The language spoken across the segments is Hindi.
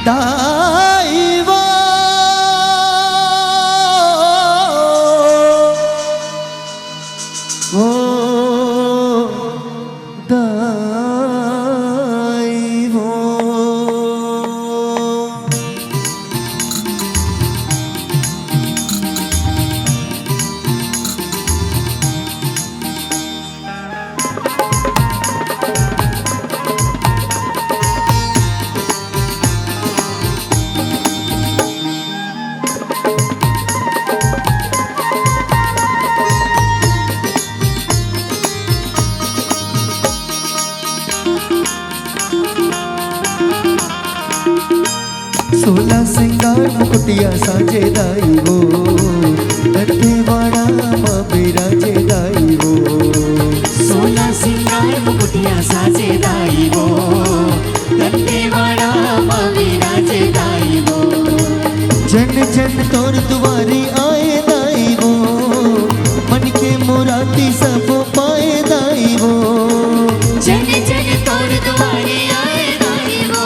दाइवो ओ दाइवो। सोला सिंगार मुकुटिया साजे दाइवो दंतेवाड़ा माँ बिराजे दाइवो। सोला सिंगार मुकुटिया साजे दाइवो दंतेवाड़ा माँ बिराजे दाइवो। जन जन तोर दुआरी आए दाइवो मन के मुरादी सब पाए दाइवो। जन जन तोर दुआरे आए दाइवो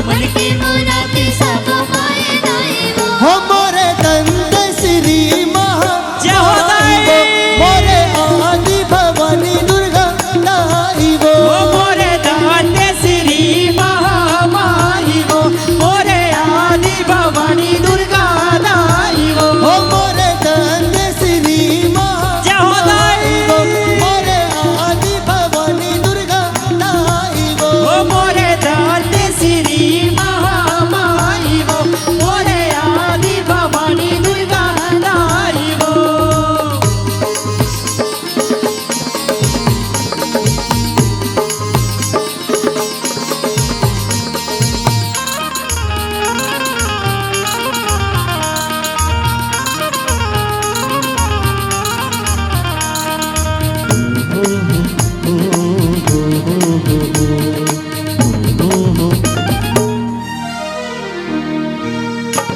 मन के मुरादी सब पाए दाइवो। हमारे दंत श्री महा दाइवो मोरे आदि भवानी दुर्गा दाइवो। मोरे दाते श्री महामाइवो मोरे आदि भवानी दुर्गा दाइवो। मोरे दंत श्री महा दाइवो मोरे आदि भवानी दुर्गा दाइवो। मोरे दाते श्री महामाइवो मोरे आदि भवानी दुर्गा दाइवो।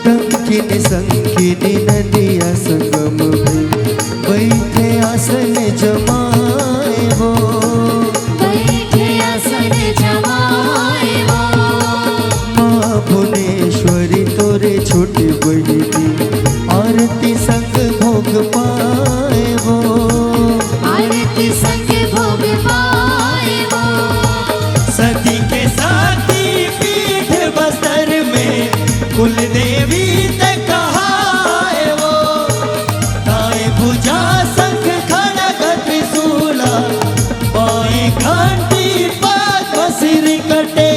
टंकिनी संकिनी नदिया संगम में बैठे आसन जमाए वो। बैठे आसन जमाए वो। माँ भुवनेश्वरी तोरे छोटी बहिनी आरती संग भोग पाए वो। आरती संग भोग पाए वो। सती के साथी पीठ बस्तर में कुल देवी तक कहाए वो। दाएं भुजा शंख खड़ग त्रिशूला बाएं घंटी पद्म सिर कटे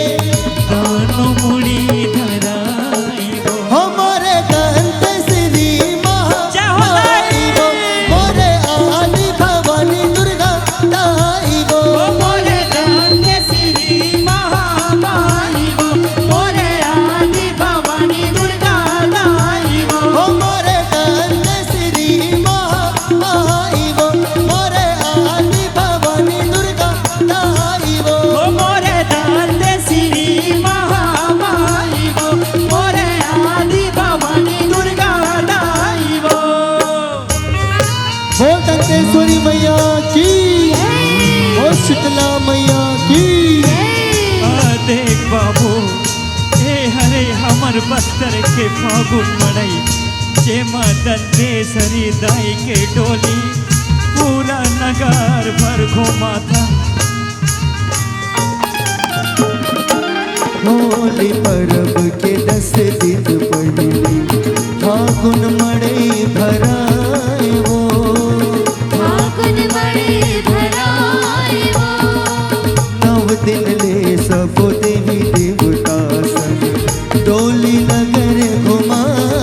दानो मुड़ी धराइवो। हमारे दंत श्री महा दाइवो मोरे आदि भवानी दुर्गा दाइवो। मोरे दाते श्री महामाइवो मोरे आदि भवानी दुर्गा दाइवो। हमारे दंत श्री महा दाइवो मोरे आदि भवानी दुर्गा दाइवो। मोरे दाते श्री महामाइवो मोरे आदि भवानी दुर्गा दाइवो। बोल दंतेश्वरी मैया की और शीतला मैया की। देख बाबू ए हरे हमर बस्तर के फागुन मड़ई जेमा दंतेश्वरी दाई के डोली पूरा नगर भर घुमाता। होली पर्व के 10 दिन पहले फागुन मड़ई भराए वो। फागुन मड़ई भराए वो। 9 दिन ले सब देवी देवता संग डोली नगर घुमाए